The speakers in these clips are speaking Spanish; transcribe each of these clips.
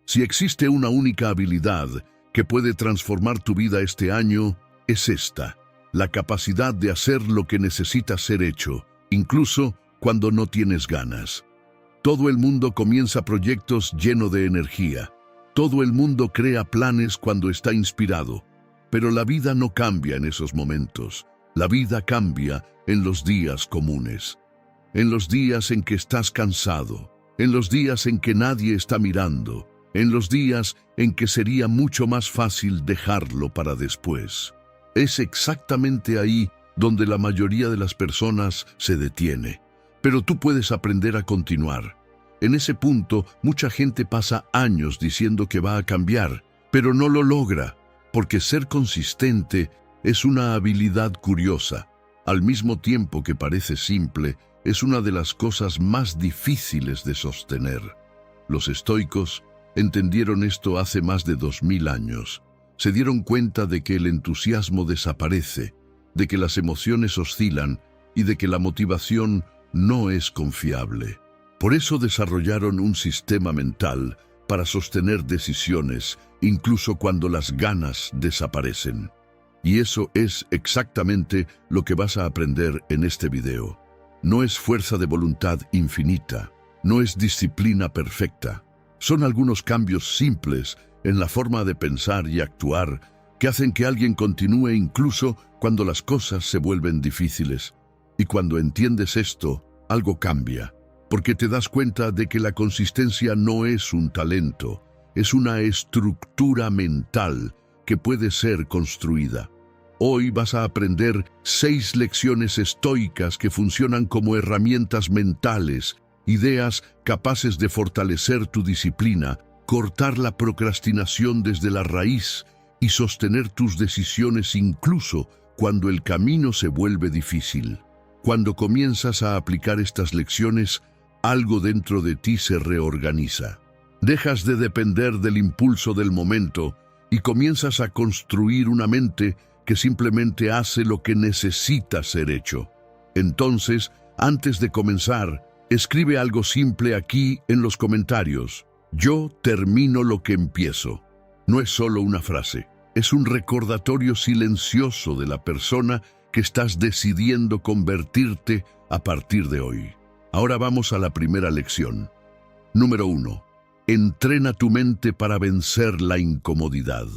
Si existe una única habilidad que puede transformar tu vida este año, es esta: la capacidad de hacer lo que necesita ser hecho, incluso cuando no tienes ganas. Todo el mundo comienza proyectos lleno de energía. Todo el mundo crea planes cuando está inspirado. Pero la vida no cambia en esos momentos. La vida cambia en los días comunes. En los días en que estás cansado. En los días en que nadie está mirando. En los días en que sería mucho más fácil dejarlo para después. Es exactamente ahí donde la mayoría de las personas se detiene. Pero tú puedes aprender a continuar. En ese punto, mucha gente pasa años diciendo que va a cambiar, pero no lo logra, porque ser consistente es una habilidad curiosa. Al mismo tiempo que parece simple, es una de las cosas más difíciles de sostener. Los estoicos entendieron esto hace más de 2000 años. Se dieron cuenta de que el entusiasmo desaparece, de que las emociones oscilan y de que la motivación no es confiable. Por eso desarrollaron un sistema mental para sostener decisiones, incluso cuando las ganas desaparecen. Y eso es exactamente lo que vas a aprender en este video. No es fuerza de voluntad infinita, no es disciplina perfecta. Son algunos cambios simples en la forma de pensar y actuar que hacen que alguien continúe incluso cuando las cosas se vuelven difíciles. Y cuando entiendes esto, algo cambia. Porque te das cuenta de que la consistencia no es un talento, es una estructura mental que puede ser construida. Hoy vas a aprender 6 lecciones estoicas que funcionan como herramientas mentales, ideas capaces de fortalecer tu disciplina, cortar la procrastinación desde la raíz y sostener tus decisiones incluso cuando el camino se vuelve difícil. Cuando comienzas a aplicar estas lecciones, algo dentro de ti se reorganiza. Dejas de depender del impulso del momento y comienzas a construir una mente que simplemente hace lo que necesita ser hecho. Entonces, antes de comenzar, escribe algo simple aquí en los comentarios. Yo termino lo que empiezo. No es solo una frase, es un recordatorio silencioso de la persona que estás decidiendo convertirte a partir de hoy. Ahora vamos a la primera lección. Número 1. Entrena tu mente para vencer la incomodidad.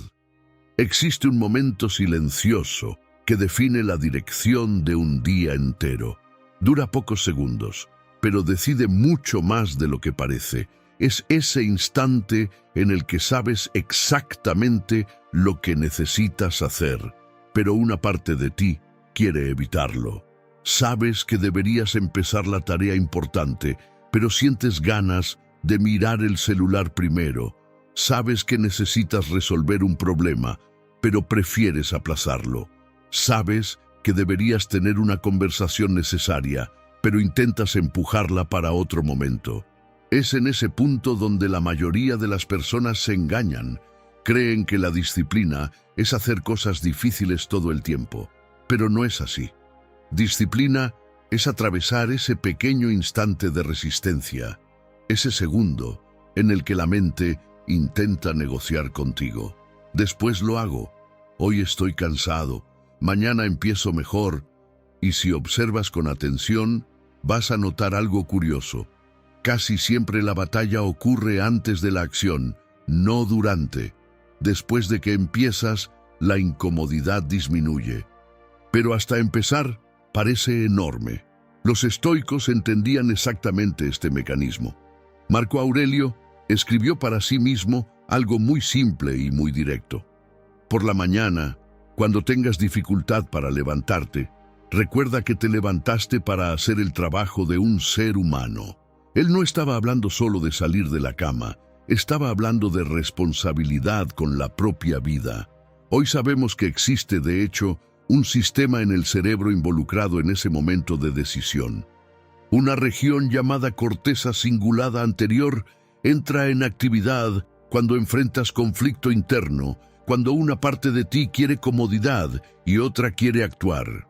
Existe un momento silencioso que define la dirección de un día entero. Dura pocos segundos, pero decide mucho más de lo que parece. Es ese instante en el que sabes exactamente lo que necesitas hacer, pero una parte de ti quiere evitarlo. Sabes que deberías empezar la tarea importante, pero sientes ganas de mirar el celular primero. Sabes que necesitas resolver un problema, pero prefieres aplazarlo. Sabes que deberías tener una conversación necesaria, pero intentas empujarla para otro momento. Es en ese punto donde la mayoría de las personas se engañan. Creen que la disciplina es hacer cosas difíciles todo el tiempo, pero no es así. Disciplina es atravesar ese pequeño instante de resistencia, ese segundo en el que la mente intenta negociar contigo. Después lo hago. Hoy estoy cansado. Mañana empiezo mejor. Y si observas con atención, vas a notar algo curioso. Casi siempre la batalla ocurre antes de la acción, no durante. Después de que empiezas, la incomodidad disminuye. Pero hasta empezar, parece enorme. Los estoicos entendían exactamente este mecanismo. Marco Aurelio escribió para sí mismo algo muy simple y muy directo. Por la mañana, cuando tengas dificultad para levantarte, recuerda que te levantaste para hacer el trabajo de un ser humano. Él no estaba hablando solo de salir de la cama, estaba hablando de responsabilidad con la propia vida. Hoy sabemos que existe, de hecho, un sistema en el cerebro involucrado en ese momento de decisión. Una región llamada corteza cingulada anterior entra en actividad cuando enfrentas conflicto interno, cuando una parte de ti quiere comodidad y otra quiere actuar.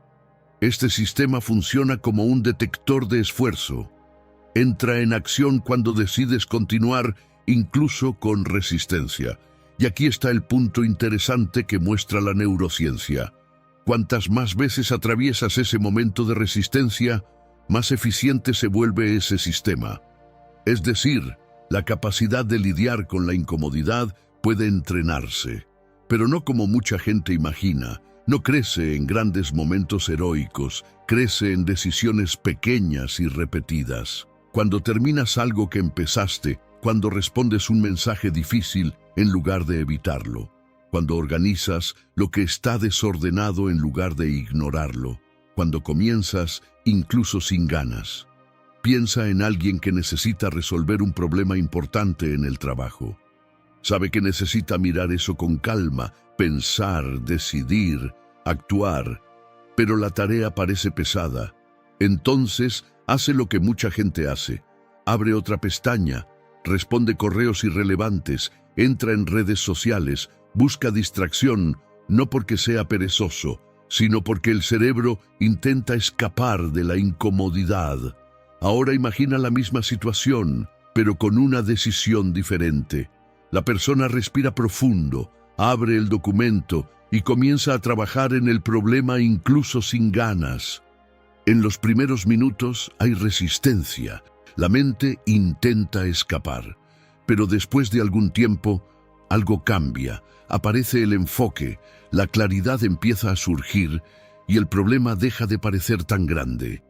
Este sistema funciona como un detector de esfuerzo. Entra en acción cuando decides continuar incluso con resistencia. Y aquí está el punto interesante que muestra la neurociencia. Cuantas más veces atraviesas ese momento de resistencia, más eficiente se vuelve ese sistema. Es decir, la capacidad de lidiar con la incomodidad puede entrenarse, pero no como mucha gente imagina. No crece en grandes momentos heroicos, crece en decisiones pequeñas y repetidas. Cuando terminas algo que empezaste, cuando respondes un mensaje difícil en lugar de evitarlo, cuando organizas lo que está desordenado en lugar de ignorarlo, cuando comienzas incluso sin ganas. Piensa en alguien que necesita resolver un problema importante en el trabajo. Sabe que necesita mirar eso con calma, pensar, decidir, actuar, pero la tarea parece pesada. Entonces hace lo que mucha gente hace. Abre otra pestaña, responde correos irrelevantes, entra en redes sociales, busca distracción, no porque sea perezoso, sino porque el cerebro intenta escapar de la incomodidad. Ahora imagina la misma situación, pero con una decisión diferente. La persona respira profundo, abre el documento y comienza a trabajar en el problema incluso sin ganas. En los primeros minutos hay resistencia. La mente intenta escapar, pero después de algún tiempo, algo cambia, aparece el enfoque, la claridad empieza a surgir y el problema deja de parecer tan grande.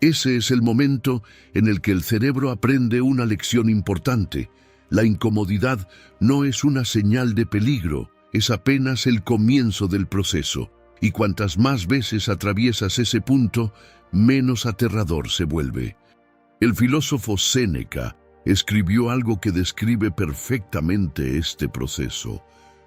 Ese es el momento en el que el cerebro aprende una lección importante. La incomodidad no es una señal de peligro, es apenas el comienzo del proceso. Y cuantas más veces atraviesas ese punto, menos aterrador se vuelve. El filósofo Séneca escribió algo que describe perfectamente este proceso.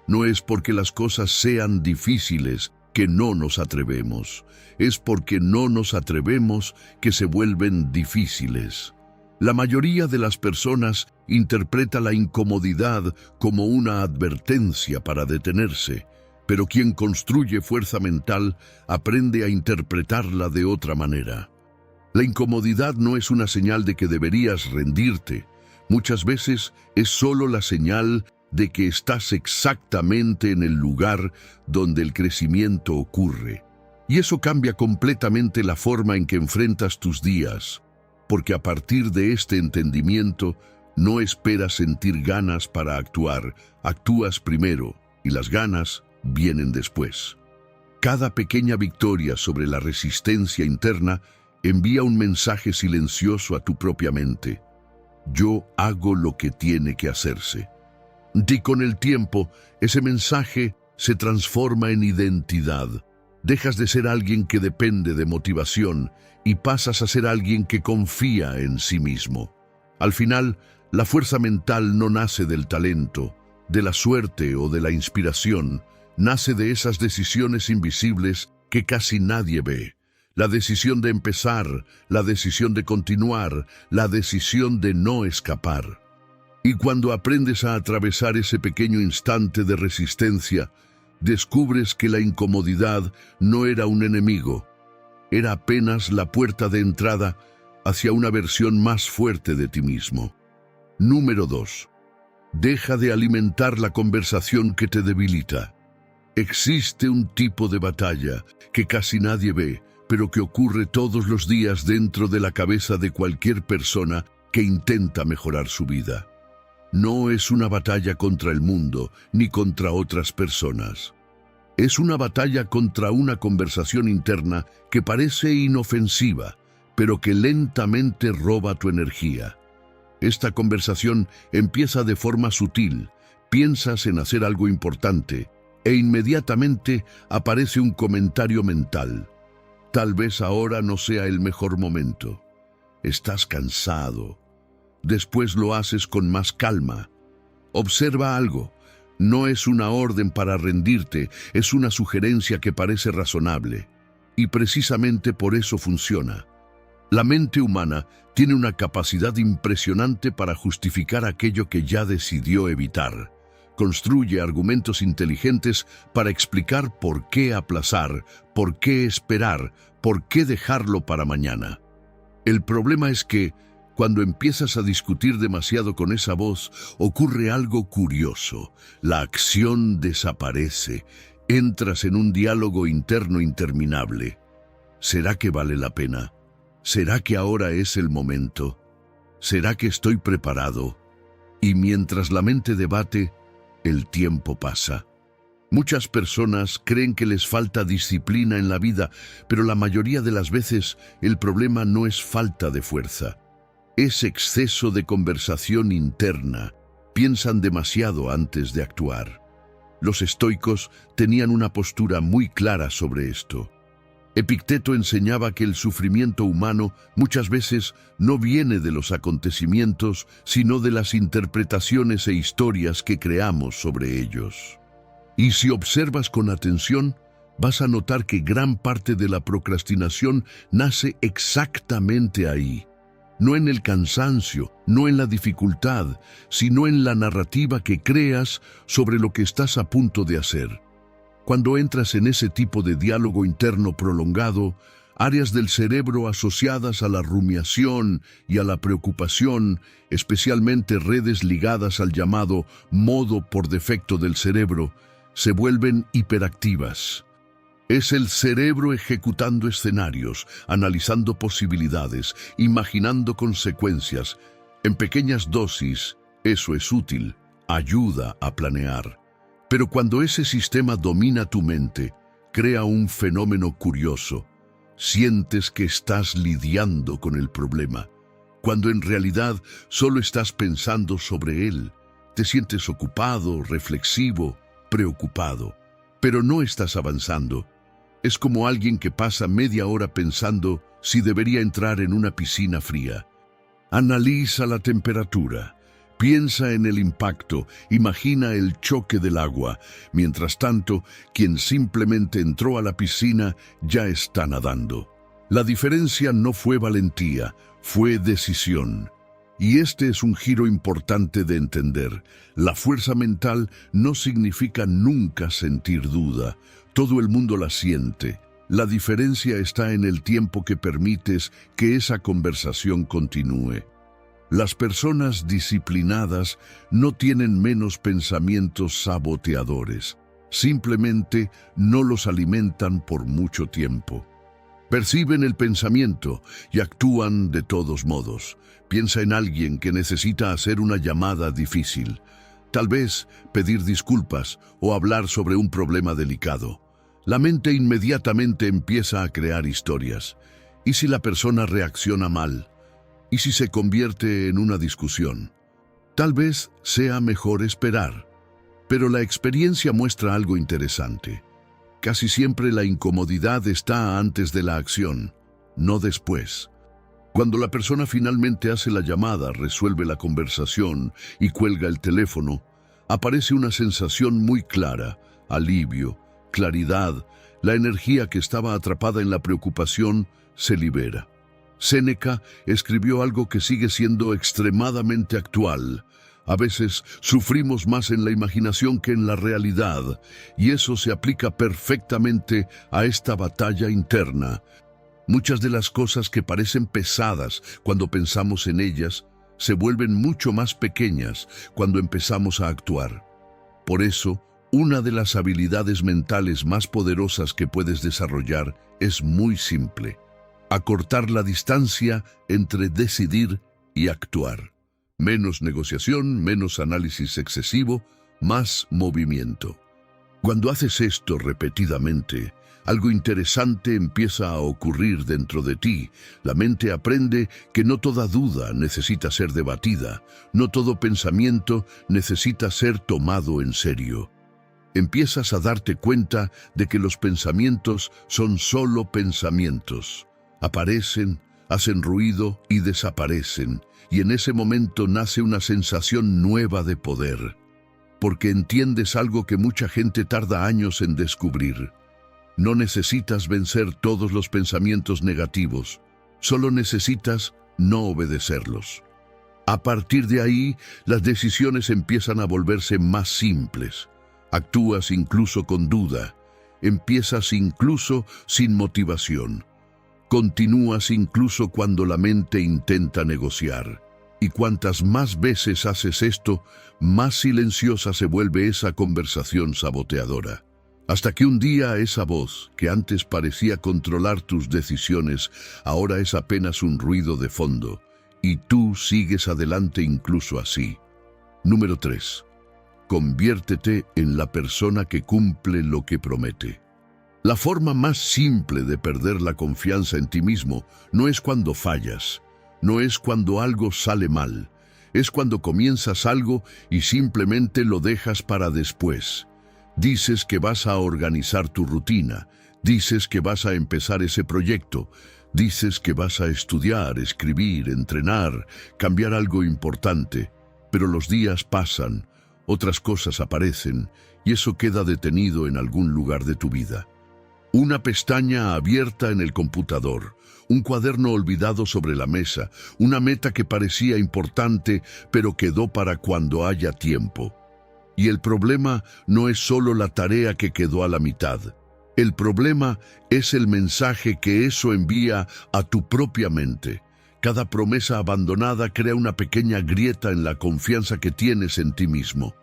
No es porque las cosas sean difíciles que no nos atrevemos. Es porque no nos atrevemos que se vuelven difíciles. La mayoría de las personas interpreta la incomodidad como una advertencia para detenerse, pero quien construye fuerza mental aprende a interpretarla de otra manera. La incomodidad no es una señal de que deberías rendirte. Muchas veces es solo la señal de que estás exactamente en el lugar donde el crecimiento ocurre. Y eso cambia completamente la forma en que enfrentas tus días, porque a partir de este entendimiento no esperas sentir ganas para actuar, actúas primero y las ganas vienen después. Cada pequeña victoria sobre la resistencia interna envía un mensaje silencioso a tu propia mente. Yo hago lo que tiene que hacerse. Y con el tiempo, ese mensaje se transforma en identidad. Dejas de ser alguien que depende de motivación y pasas a ser alguien que confía en sí mismo. Al final, la fuerza mental no nace del talento, de la suerte o de la inspiración. Nace de esas decisiones invisibles que casi nadie ve. La decisión de empezar, la decisión de continuar, la decisión de no escapar. Y cuando aprendes a atravesar ese pequeño instante de resistencia, descubres que la incomodidad no era un enemigo, era apenas la puerta de entrada hacia una versión más fuerte de ti mismo. Número 2. Deja de alimentar la conversación que te debilita. Existe un tipo de batalla que casi nadie ve, pero que ocurre todos los días dentro de la cabeza de cualquier persona que intenta mejorar su vida. No es una batalla contra el mundo, ni contra otras personas. Es una batalla contra una conversación interna que parece inofensiva, pero que lentamente roba tu energía. Esta conversación empieza de forma sutil, piensas en hacer algo importante, e inmediatamente aparece un comentario mental. Tal vez ahora no sea el mejor momento. Estás cansado. Después lo haces con más calma. Observa algo. No es una orden para rendirte, es una sugerencia que parece razonable. Y precisamente por eso funciona. La mente humana tiene una capacidad impresionante para justificar aquello que ya decidió evitar. Construye argumentos inteligentes para explicar por qué aplazar, por qué esperar, por qué dejarlo para mañana. El problema es que, Cuando empiezas a discutir demasiado con esa voz, ocurre algo curioso. La acción desaparece. Entras en un diálogo interno interminable. ¿Será que vale la pena? ¿Será que ahora es el momento? ¿Será que estoy preparado? Y mientras la mente debate, el tiempo pasa. Muchas personas creen que les falta disciplina en la vida, pero la mayoría de las veces el problema no es falta de fuerza. Es exceso de conversación interna. Piensan demasiado antes de actuar. Los estoicos tenían una postura muy clara sobre esto. Epicteto enseñaba que el sufrimiento humano muchas veces no viene de los acontecimientos, sino de las interpretaciones e historias que creamos sobre ellos. Y si observas con atención, vas a notar que gran parte de la procrastinación nace exactamente ahí. No en el cansancio, no en la dificultad, sino en la narrativa que creas sobre lo que estás a punto de hacer. Cuando entras en ese tipo de diálogo interno prolongado, áreas del cerebro asociadas a la rumiación y a la preocupación, especialmente redes ligadas al llamado modo por defecto del cerebro, se vuelven hiperactivas. Es el cerebro ejecutando escenarios, analizando posibilidades, imaginando consecuencias. En pequeñas dosis, eso es útil, ayuda a planear. Pero cuando ese sistema domina tu mente, crea un fenómeno curioso. Sientes que estás lidiando con el problema, cuando en realidad solo estás pensando sobre él. Te sientes ocupado, reflexivo, preocupado, pero no estás avanzando. Es como alguien que pasa media hora pensando si debería entrar en una piscina fría. Analiza la temperatura, piensa en el impacto, imagina el choque del agua. Mientras tanto, quien simplemente entró a la piscina ya está nadando. La diferencia no fue valentía, fue decisión. Y este es un giro importante de entender. La fuerza mental no significa nunca sentir duda. Todo el mundo la siente. La diferencia está en el tiempo que permites que esa conversación continúe. Las personas disciplinadas no tienen menos pensamientos saboteadores. Simplemente no los alimentan por mucho tiempo. Perciben el pensamiento y actúan de todos modos. Piensa en alguien que necesita hacer una llamada difícil. Tal vez pedir disculpas o hablar sobre un problema delicado. La mente inmediatamente empieza a crear historias. ¿Y si la persona reacciona mal? ¿Y si se convierte en una discusión? Tal vez sea mejor esperar. Pero la experiencia muestra algo interesante. Casi siempre la incomodidad está antes de la acción, no después. Cuando la persona finalmente hace la llamada, resuelve la conversación y cuelga el teléfono, aparece una sensación muy clara, alivio, claridad. La energía que estaba atrapada en la preocupación se libera. Séneca escribió algo que sigue siendo extremadamente actual. A veces sufrimos más en la imaginación que en la realidad, y eso se aplica perfectamente a esta batalla interna. Muchas de las cosas que parecen pesadas cuando pensamos en ellas, se vuelven mucho más pequeñas cuando empezamos a actuar. Por eso, una de las habilidades mentales más poderosas que puedes desarrollar es muy simple: acortar la distancia entre decidir y actuar. Menos negociación, menos análisis excesivo, más movimiento. Cuando haces esto repetidamente, algo interesante empieza a ocurrir dentro de ti. La mente aprende que no toda duda necesita ser debatida, no todo pensamiento necesita ser tomado en serio. Empiezas a darte cuenta de que los pensamientos son solo pensamientos. Aparecen, hacen ruido y desaparecen, y en ese momento nace una sensación nueva de poder, porque entiendes algo que mucha gente tarda años en descubrir. No necesitas vencer todos los pensamientos negativos, solo necesitas no obedecerlos. A partir de ahí, las decisiones empiezan a volverse más simples. Actúas incluso con duda, empiezas incluso sin motivación. Continúas incluso cuando la mente intenta negociar. Y cuantas más veces haces esto, más silenciosa se vuelve esa conversación saboteadora. Hasta que un día esa voz, que antes parecía controlar tus decisiones, ahora es apenas un ruido de fondo, y tú sigues adelante incluso así. Número 3. Conviértete en la persona que cumple lo que promete. La forma más simple de perder la confianza en ti mismo no es cuando fallas, no es cuando algo sale mal, es cuando comienzas algo y simplemente lo dejas para después. Dices que vas a organizar tu rutina, dices que vas a empezar ese proyecto, dices que vas a estudiar, escribir, entrenar, cambiar algo importante, pero los días pasan, otras cosas aparecen y eso queda detenido en algún lugar de tu vida. Una pestaña abierta en el computador, un cuaderno olvidado sobre la mesa, una meta que parecía importante pero quedó para cuando haya tiempo. Y el problema no es solo la tarea que quedó a la mitad. El problema es el mensaje que eso envía a tu propia mente. Cada promesa abandonada crea una pequeña grieta en la confianza que tienes en ti mismo.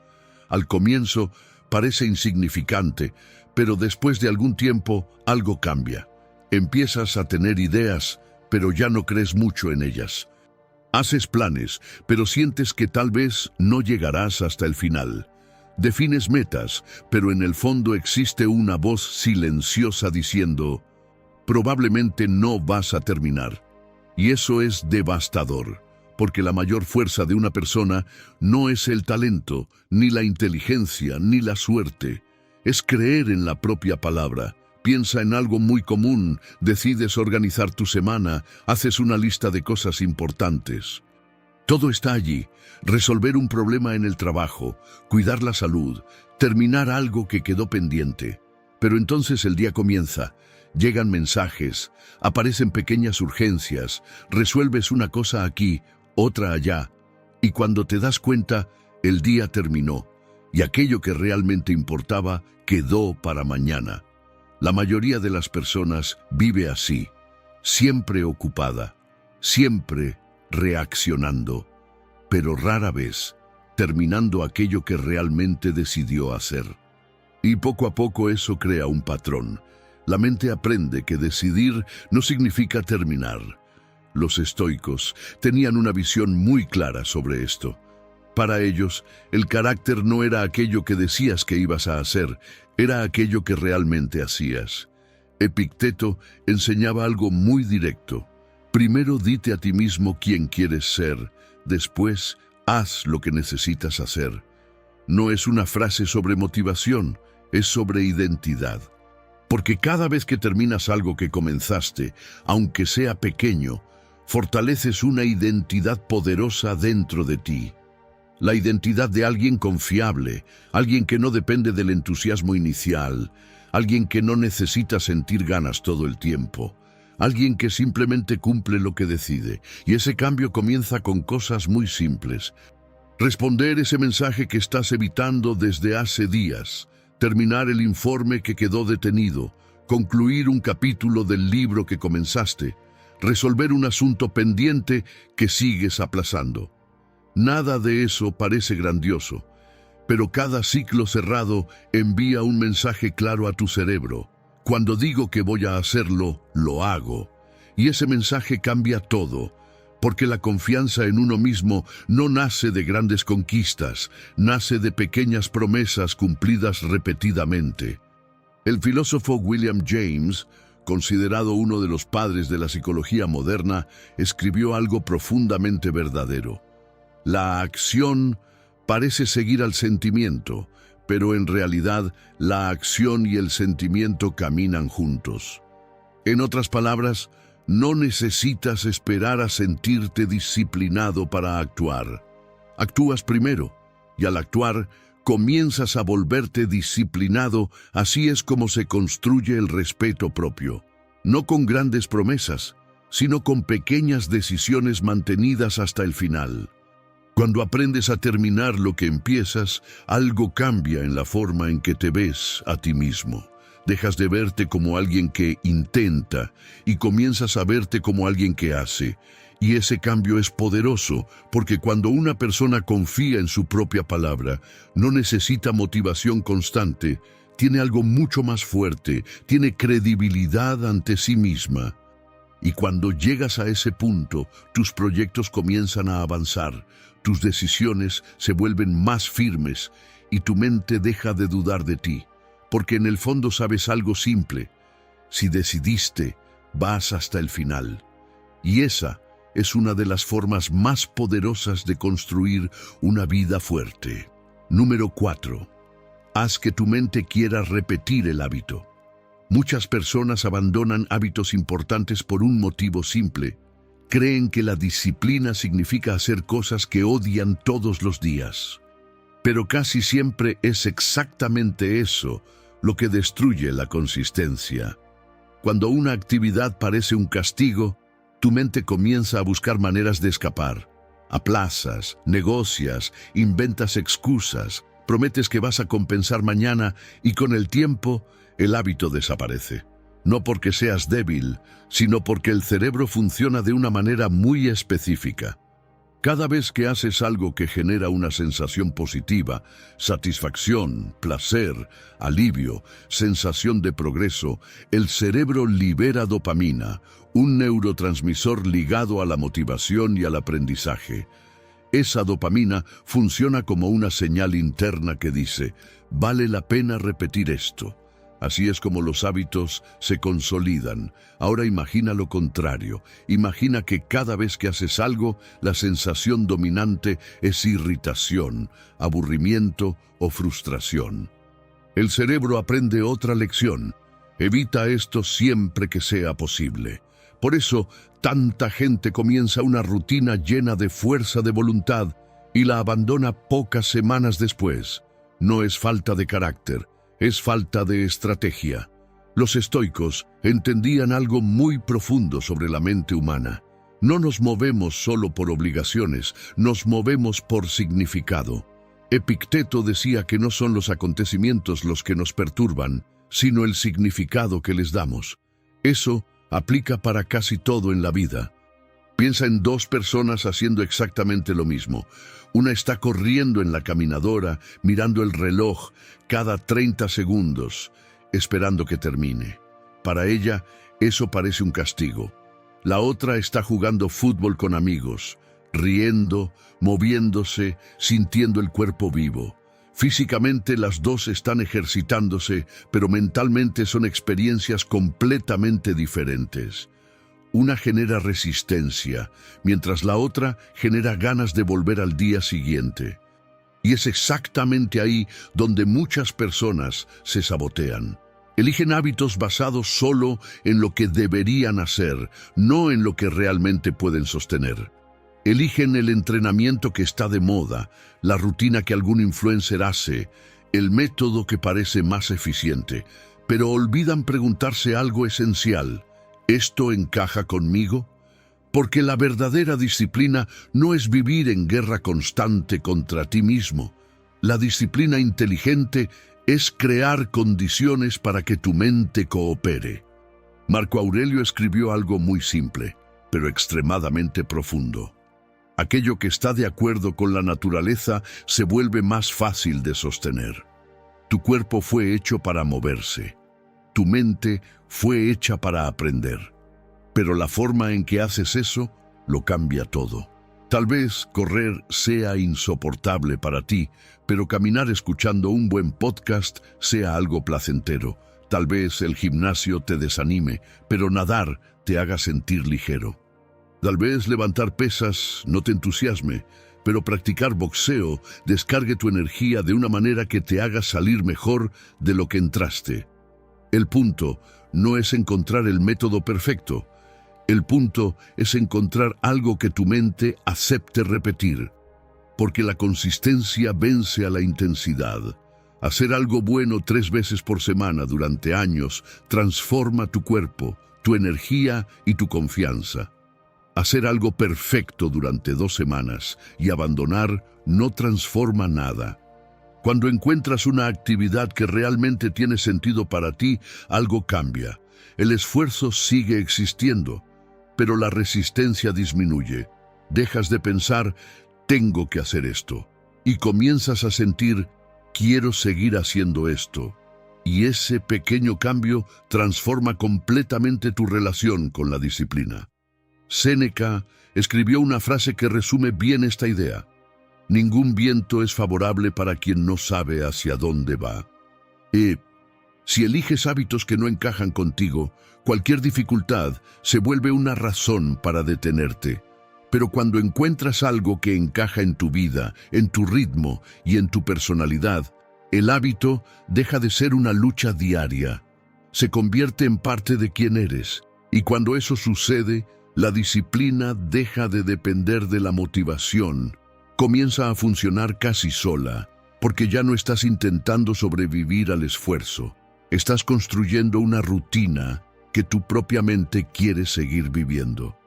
Al comienzo parece insignificante, pero después de algún tiempo algo cambia. Empiezas a tener ideas, pero ya no crees mucho en ellas. Haces planes, pero sientes que tal vez no llegarás hasta el final. Defines metas, pero en el fondo existe una voz silenciosa diciendo, probablemente no vas a terminar. Y eso es devastador, porque la mayor fuerza de una persona no es el talento, ni la inteligencia, ni la suerte. Es creer en la propia palabra. Piensa en algo muy común, decides organizar tu semana, haces una lista de cosas importantes. Todo está allí, resolver un problema en el trabajo, cuidar la salud, terminar algo que quedó pendiente. Pero entonces el día comienza, llegan mensajes, aparecen pequeñas urgencias, resuelves una cosa aquí, otra allá, y cuando te das cuenta, el día terminó, y aquello que realmente importaba quedó para mañana. La mayoría de las personas vive así, siempre ocupada, siempre reaccionando, pero rara vez terminando aquello que realmente decidió hacer. Y poco a poco eso crea un patrón. La mente aprende que decidir no significa terminar. Los estoicos tenían una visión muy clara sobre esto. Para ellos, el carácter no era aquello que decías que ibas a hacer, era aquello que realmente hacías. Epicteto enseñaba algo muy directo. Primero dite a ti mismo quién quieres ser, después haz lo que necesitas hacer. No es una frase sobre motivación, es sobre identidad. Porque cada vez que terminas algo que comenzaste, aunque sea pequeño, fortaleces una identidad poderosa dentro de ti. La identidad de alguien confiable, alguien que no depende del entusiasmo inicial, alguien que no necesita sentir ganas todo el tiempo, alguien que simplemente cumple lo que decide. Y ese cambio comienza con cosas muy simples. Responder ese mensaje que estás evitando desde hace días, terminar el informe que quedó detenido, concluir un capítulo del libro que comenzaste, resolver un asunto pendiente que sigues aplazando. Nada de eso parece grandioso, pero cada ciclo cerrado envía un mensaje claro a tu cerebro. Cuando digo que voy a hacerlo, lo hago. Y ese mensaje cambia todo, porque la confianza en uno mismo no nace de grandes conquistas, nace de pequeñas promesas cumplidas repetidamente. El filósofo William James, considerado uno de los padres de la psicología moderna, escribió algo profundamente verdadero. La acción parece seguir al sentimiento, pero en realidad la acción y el sentimiento caminan juntos. En otras palabras, no necesitas esperar a sentirte disciplinado para actuar. Actúas primero, y al actuar, comienzas a volverte disciplinado. Así es como se construye el respeto propio. No con grandes promesas, sino con pequeñas decisiones mantenidas hasta el final. Cuando aprendes a terminar lo que empiezas, algo cambia en la forma en que te ves a ti mismo. Dejas de verte como alguien que intenta y comienzas a verte como alguien que hace. Y ese cambio es poderoso, porque cuando una persona confía en su propia palabra, no necesita motivación constante, tiene algo mucho más fuerte, tiene credibilidad ante sí misma. Y cuando llegas a ese punto, tus proyectos comienzan a avanzar, tus decisiones se vuelven más firmes y tu mente deja de dudar de ti, porque en el fondo sabes algo simple: si decidiste, vas hasta el final. Y esa es una de las formas más poderosas de construir una vida fuerte. Número 4. Haz que tu mente quiera repetir el hábito. Muchas personas abandonan hábitos importantes por un motivo simple. Creen que la disciplina significa hacer cosas que odian todos los días. Pero casi siempre es exactamente eso lo que destruye la consistencia. Cuando una actividad parece un castigo, tu mente comienza a buscar maneras de escapar. Aplazas, negocias, inventas excusas, prometes que vas a compensar mañana y con el tiempo el hábito desaparece. No porque seas débil, sino porque el cerebro funciona de una manera muy específica. Cada vez que haces algo que genera una sensación positiva, satisfacción, placer, alivio, sensación de progreso, el cerebro libera dopamina, un neurotransmisor ligado a la motivación y al aprendizaje. Esa dopamina funciona como una señal interna que dice: vale la pena repetir esto. Así es como los hábitos se consolidan. Ahora imagina lo contrario. Imagina que cada vez que haces algo, la sensación dominante es irritación, aburrimiento o frustración. El cerebro aprende otra lección: evita esto siempre que sea posible. Por eso, tanta gente comienza una rutina llena de fuerza de voluntad y la abandona pocas semanas después. No es falta de carácter, es falta de estrategia. Los estoicos entendían algo muy profundo sobre la mente humana. No nos movemos solo por obligaciones, nos movemos por significado. Epicteto decía que no son los acontecimientos los que nos perturban, sino el significado que les damos. Eso aplica para casi todo en la vida. Piensa en dos personas haciendo exactamente lo mismo. Una está corriendo en la caminadora, mirando el reloj cada 30 segundos, esperando que termine. Para ella, eso parece un castigo. La otra está jugando fútbol con amigos, riendo, moviéndose, sintiendo el cuerpo vivo. Físicamente las dos están ejercitándose, pero mentalmente son experiencias completamente diferentes. Una genera resistencia, mientras la otra genera ganas de volver al día siguiente. Y es exactamente ahí donde muchas personas se sabotean. Eligen hábitos basados solo en lo que deberían hacer, no en lo que realmente pueden sostener. Eligen el entrenamiento que está de moda, la rutina que algún influencer hace, el método que parece más eficiente, pero olvidan preguntarse algo esencial: ¿esto encaja conmigo? Porque la verdadera disciplina no es vivir en guerra constante contra ti mismo. La disciplina inteligente es crear condiciones para que tu mente coopere. Marco Aurelio escribió algo muy simple, pero extremadamente profundo. Aquello que está de acuerdo con la naturaleza se vuelve más fácil de sostener. Tu cuerpo fue hecho para moverse. Tu mente fue hecha para aprender. Pero la forma en que haces eso lo cambia todo. Tal vez correr sea insoportable para ti, pero caminar escuchando un buen podcast sea algo placentero. Tal vez el gimnasio te desanime, pero nadar te haga sentir ligero. Tal vez levantar pesas no te entusiasme, pero practicar boxeo descargue tu energía de una manera que te haga salir mejor de lo que entraste. El punto no es encontrar el método perfecto. El punto es encontrar algo que tu mente acepte repetir, porque la consistencia vence a la intensidad. Hacer algo bueno 3 veces por semana durante años transforma tu cuerpo, tu energía y tu confianza. Hacer algo perfecto durante 2 semanas y abandonar no transforma nada. Cuando encuentras una actividad que realmente tiene sentido para ti, algo cambia. El esfuerzo sigue existiendo, pero la resistencia disminuye. Dejas de pensar, tengo que hacer esto, y comienzas a sentir, quiero seguir haciendo esto. Y ese pequeño cambio transforma completamente tu relación con la disciplina. Séneca escribió una frase que resume bien esta idea. Ningún viento es favorable para quien no sabe hacia dónde va. Si eliges hábitos que no encajan contigo, cualquier dificultad se vuelve una razón para detenerte. Pero cuando encuentras algo que encaja en tu vida, en tu ritmo y en tu personalidad, el hábito deja de ser una lucha diaria. Se convierte en parte de quién eres. Y cuando eso sucede, la disciplina deja de depender de la motivación. Comienza a funcionar casi sola, porque ya no estás intentando sobrevivir al esfuerzo. Estás construyendo una rutina que tu propia mente quiere seguir viviendo.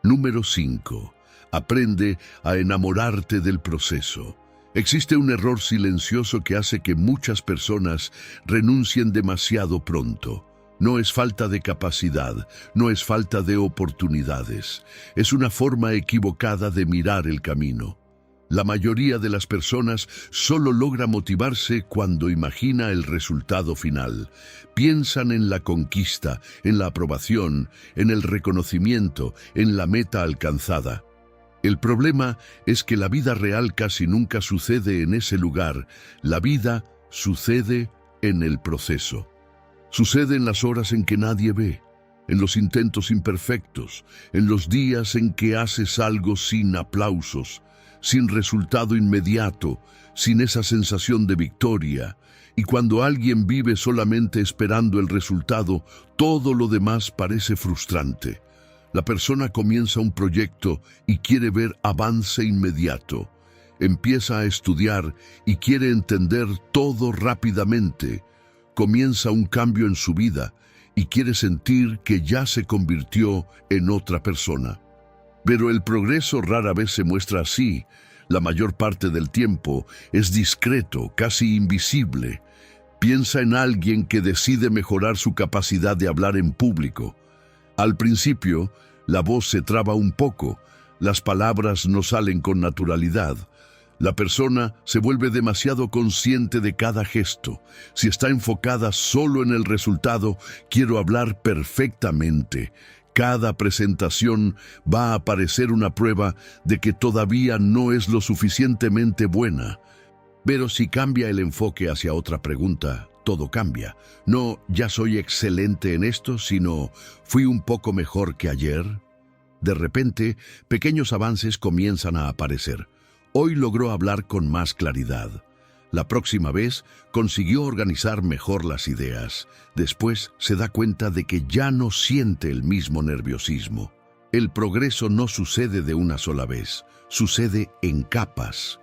Número 5. Aprende a enamorarte del proceso. Existe un error silencioso que hace que muchas personas renuncien demasiado pronto. No es falta de capacidad, no es falta de oportunidades. Es una forma equivocada de mirar el camino. La mayoría de las personas solo logra motivarse cuando imagina el resultado final. Piensan en la conquista, en la aprobación, en el reconocimiento, en la meta alcanzada. El problema es que la vida real casi nunca sucede en ese lugar. La vida sucede en el proceso. Sucede en las horas en que nadie ve, en los intentos imperfectos, en los días en que haces algo sin aplausos, sin resultado inmediato, sin esa sensación de victoria. Y cuando alguien vive solamente esperando el resultado, todo lo demás parece frustrante. La persona comienza un proyecto y quiere ver avance inmediato. Empieza a estudiar y quiere entender todo rápidamente. Comienza un cambio en su vida y quiere sentir que ya se convirtió en otra persona. Pero el progreso rara vez se muestra así. La mayor parte del tiempo es discreto, casi invisible. Piensa en alguien que decide mejorar su capacidad de hablar en público. Al principio, la voz se traba un poco, las palabras no salen con naturalidad. La persona se vuelve demasiado consciente de cada gesto. Si está enfocada solo en el resultado, quiero hablar perfectamente. Cada presentación va a parecer una prueba de que todavía no es lo suficientemente buena. Pero si cambia el enfoque hacia otra pregunta, todo cambia. No, ya soy excelente en esto, sino, ¿fui un poco mejor que ayer? De repente, pequeños avances comienzan a aparecer. Hoy logró hablar con más claridad. La próxima vez consiguió organizar mejor las ideas. Después se da cuenta de que ya no siente el mismo nerviosismo. El progreso no sucede de una sola vez, sucede en capas.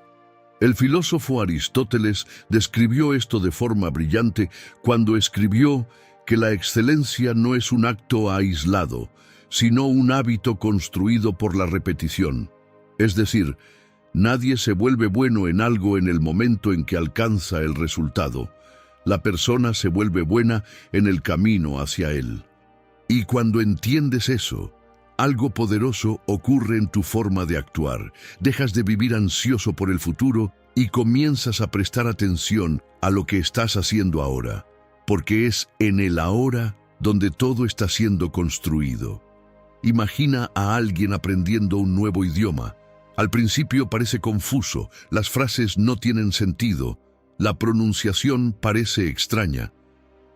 El filósofo Aristóteles describió esto de forma brillante cuando escribió que la excelencia no es un acto aislado, sino un hábito construido por la repetición. Es decir, nadie se vuelve bueno en algo en el momento en que alcanza el resultado. La persona se vuelve buena en el camino hacia él. Y cuando entiendes eso, algo poderoso ocurre en tu forma de actuar. Dejas de vivir ansioso por el futuro y comienzas a prestar atención a lo que estás haciendo ahora, porque es en el ahora donde todo está siendo construido. Imagina a alguien aprendiendo un nuevo idioma. Al principio parece confuso, las frases no tienen sentido, la pronunciación parece extraña.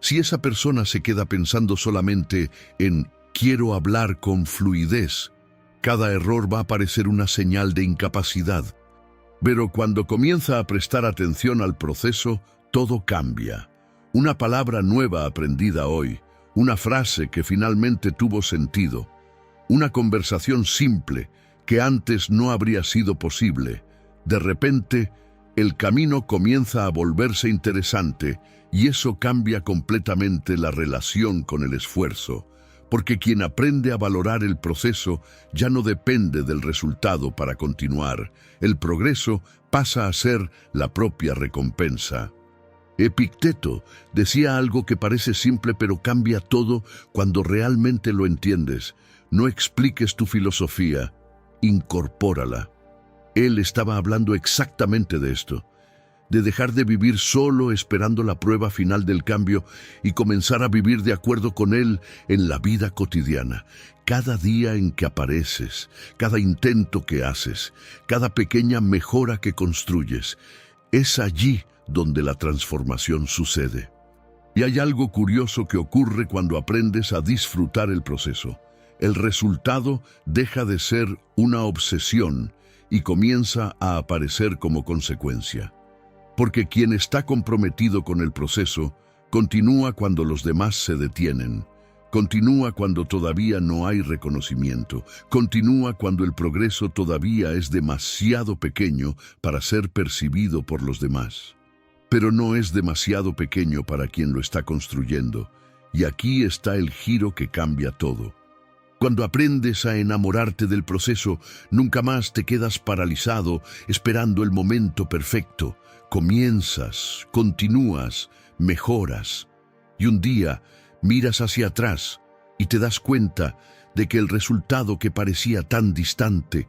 Si esa persona se queda pensando solamente en quiero hablar con fluidez, cada error va a parecer una señal de incapacidad. Pero cuando comienza a prestar atención al proceso, todo cambia. Una palabra nueva aprendida hoy, una frase que finalmente tuvo sentido, una conversación simple que antes no habría sido posible. De repente, el camino comienza a volverse interesante y eso cambia completamente la relación con el esfuerzo, porque quien aprende a valorar el proceso ya no depende del resultado para continuar. El progreso pasa a ser la propia recompensa. Epicteto decía algo que parece simple pero cambia todo cuando realmente lo entiendes. No expliques tu filosofía, incorpórala. Él estaba hablando exactamente de esto, de dejar de vivir solo esperando la prueba final del cambio y comenzar a vivir de acuerdo con él en la vida cotidiana. Cada día en que apareces, cada intento que haces, cada pequeña mejora que construyes, es allí donde la transformación sucede. Y hay algo curioso que ocurre cuando aprendes a disfrutar el proceso. El resultado deja de ser una obsesión y comienza a aparecer como consecuencia. Porque quien está comprometido con el proceso continúa cuando los demás se detienen, continúa cuando todavía no hay reconocimiento, continúa cuando el progreso todavía es demasiado pequeño para ser percibido por los demás. Pero no es demasiado pequeño para quien lo está construyendo, y aquí está el giro que cambia todo. Cuando aprendes a enamorarte del proceso, nunca más te quedas paralizado esperando el momento perfecto. Comienzas, continúas, mejoras, y un día miras hacia atrás y te das cuenta de que el resultado que parecía tan distante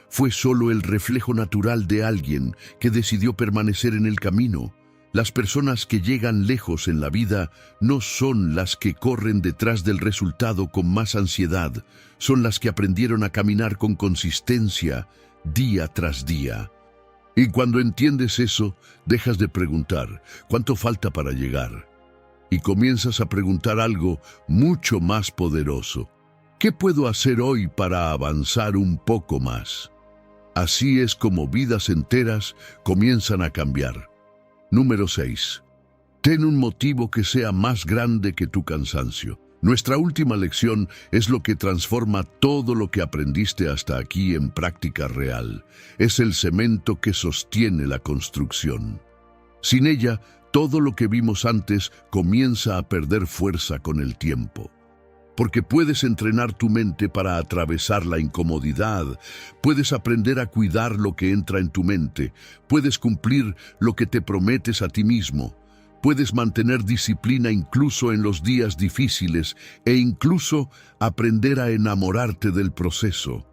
fue solo el reflejo natural de alguien que decidió permanecer en el camino. Las personas que llegan lejos en la vida no son las que corren detrás del resultado con más ansiedad, son las que aprendieron a caminar con consistencia día tras día. Y cuando entiendes eso, dejas de preguntar ¿cuánto falta para llegar? Y comienzas a preguntar algo mucho más poderoso. ¿Qué puedo hacer hoy para avanzar un poco más? Así es como vidas enteras comienzan a cambiar. Número 6. Ten un motivo que sea más grande que tu cansancio. Nuestra última lección es lo que transforma todo lo que aprendiste hasta aquí en práctica real. Es el cemento que sostiene la construcción. Sin ella, todo lo que vimos antes comienza a perder fuerza con el tiempo. Porque puedes entrenar tu mente para atravesar la incomodidad, puedes aprender a cuidar lo que entra en tu mente, puedes cumplir lo que te prometes a ti mismo, puedes mantener disciplina incluso en los días difíciles e incluso aprender a enamorarte del proceso.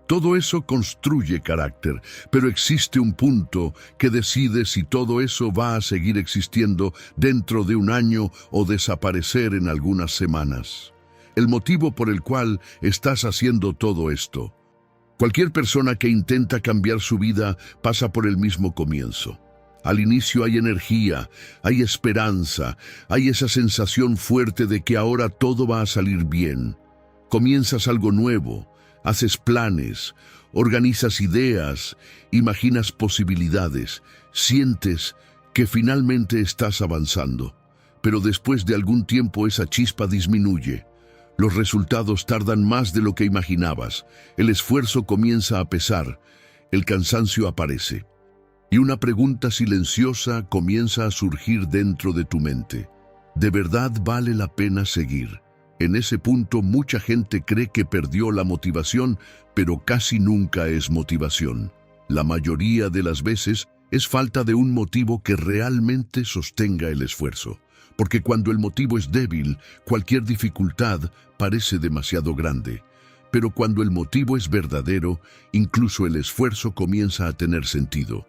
Todo eso construye carácter, pero existe un punto que decide si todo eso va a seguir existiendo dentro de un año o desaparecer en algunas semanas. El motivo por el cual estás haciendo todo esto. Cualquier persona que intenta cambiar su vida pasa por el mismo comienzo. Al inicio hay energía, hay esperanza, hay esa sensación fuerte de que ahora todo va a salir bien. Comienzas algo nuevo, haces planes, organizas ideas, imaginas posibilidades, sientes que finalmente estás avanzando. Pero después de algún tiempo esa chispa disminuye. Los resultados tardan más de lo que imaginabas, el esfuerzo comienza a pesar, el cansancio aparece. Y una pregunta silenciosa comienza a surgir dentro de tu mente. ¿De verdad vale la pena seguir? En ese punto mucha gente cree que perdió la motivación, pero casi nunca es motivación. La mayoría de las veces es falta de un motivo que realmente sostenga el esfuerzo. Porque cuando el motivo es débil, cualquier dificultad parece demasiado grande. Pero cuando el motivo es verdadero, incluso el esfuerzo comienza a tener sentido.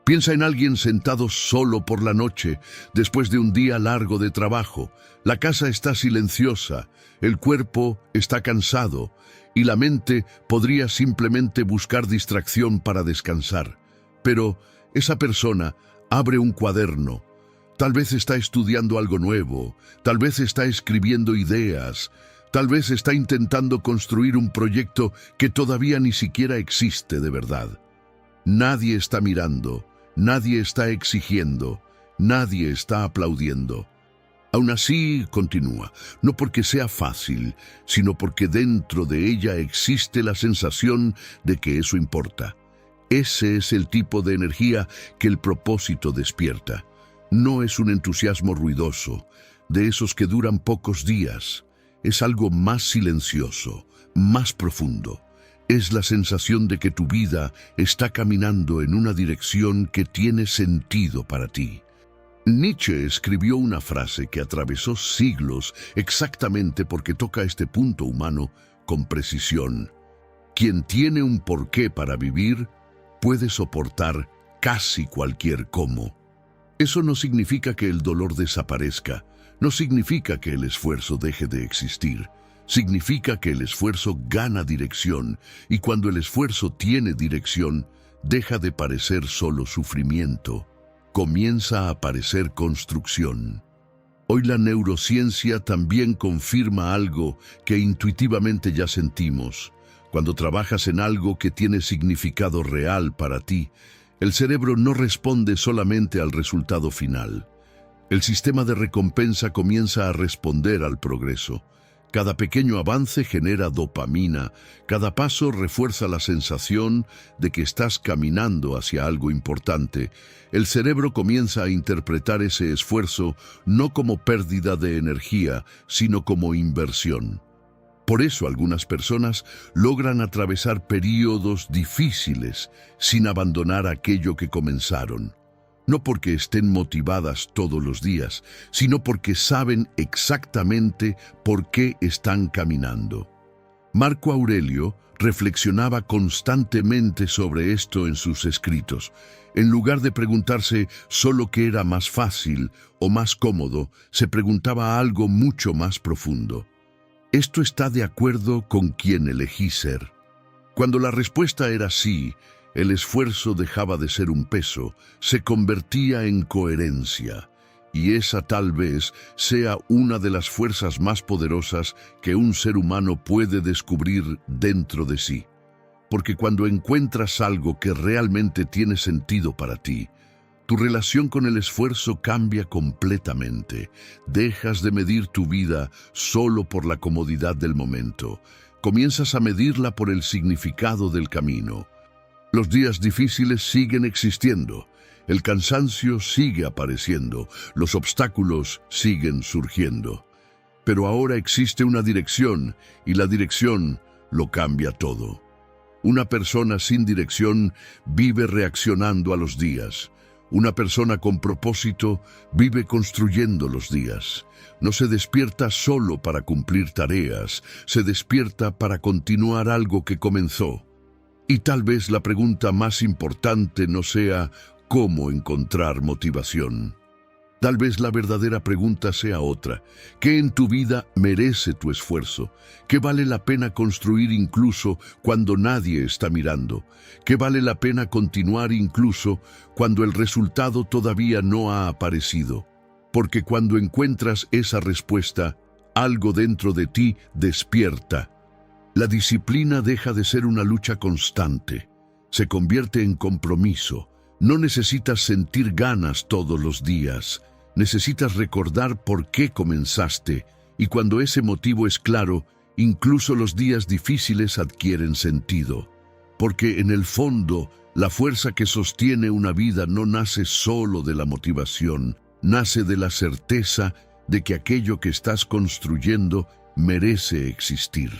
Piensa en alguien sentado solo por la noche, después de un día largo de trabajo. La casa está silenciosa, el cuerpo está cansado, y la mente podría simplemente buscar distracción para descansar. Pero esa persona abre un cuaderno. Tal vez está estudiando algo nuevo, tal vez está escribiendo ideas, tal vez está intentando construir un proyecto que todavía ni siquiera existe de verdad. Nadie está mirando, nadie está exigiendo, nadie está aplaudiendo. Aún así, continúa, no porque sea fácil, sino porque dentro de ella existe la sensación de que eso importa. Ese es el tipo de energía que el propósito despierta. No es un entusiasmo ruidoso, de esos que duran pocos días. es algo más silencioso, más profundo. Es la sensación de que tu vida está caminando en una dirección que tiene sentido para ti. Nietzsche escribió una frase que atravesó siglos exactamente porque toca este punto humano con precisión. Quien tiene un porqué para vivir puede soportar casi cualquier cómo. Eso no significa que el dolor desaparezca, no significa que el esfuerzo deje de existir. Significa que el esfuerzo gana dirección, y cuando el esfuerzo tiene dirección, deja de parecer solo sufrimiento. Comienza a aparecer construcción. Hoy la neurociencia también confirma algo que intuitivamente ya sentimos. Cuando trabajas en algo que tiene significado real para ti, el cerebro no responde solamente al resultado final. El sistema de recompensa comienza a responder al progreso. Cada pequeño avance genera dopamina, cada paso refuerza la sensación de que estás caminando hacia algo importante. El cerebro comienza a interpretar ese esfuerzo no como pérdida de energía, sino como inversión. Por eso algunas personas logran atravesar periodos difíciles sin abandonar aquello que comenzaron. No porque estén motivadas todos los días, sino porque saben exactamente por qué están caminando. Marco Aurelio reflexionaba constantemente sobre esto en sus escritos. En lugar de preguntarse solo qué era más fácil o más cómodo, se preguntaba algo mucho más profundo. ¿Esto está de acuerdo con quien elegí ser? Cuando la respuesta era sí, el esfuerzo dejaba de ser un peso, se convertía en coherencia, y esa tal vez sea una de las fuerzas más poderosas que un ser humano puede descubrir dentro de sí. Porque cuando encuentras algo que realmente tiene sentido para ti, tu relación con el esfuerzo cambia completamente. Dejas de medir tu vida solo por la comodidad del momento. Comienzas a medirla por el significado del camino. Los días difíciles siguen existiendo, el cansancio sigue apareciendo, los obstáculos siguen surgiendo. Pero ahora existe una dirección, y la dirección lo cambia todo. Una persona sin dirección vive reaccionando a los días. Una persona con propósito vive construyendo los días. No se despierta solo para cumplir tareas, se despierta para continuar algo que comenzó. Y tal vez la pregunta más importante no sea cómo encontrar motivación. Tal vez la verdadera pregunta sea otra. ¿Qué en tu vida merece tu esfuerzo? ¿Qué vale la pena construir incluso cuando nadie está mirando? ¿Qué vale la pena continuar incluso cuando el resultado todavía no ha aparecido? Porque cuando encuentras esa respuesta, algo dentro de ti despierta. La disciplina deja de ser una lucha constante, se convierte en compromiso. No necesitas sentir ganas todos los días, necesitas recordar por qué comenzaste, y cuando ese motivo es claro, incluso los días difíciles adquieren sentido. Porque en el fondo, la fuerza que sostiene una vida no nace solo de la motivación, nace de la certeza de que aquello que estás construyendo merece existir.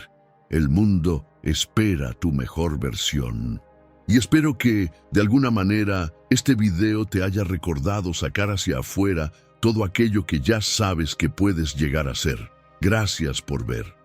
El mundo espera tu mejor versión. Y espero que, de alguna manera, este video te haya recordado sacar hacia afuera todo aquello que ya sabes que puedes llegar a ser. Gracias por ver.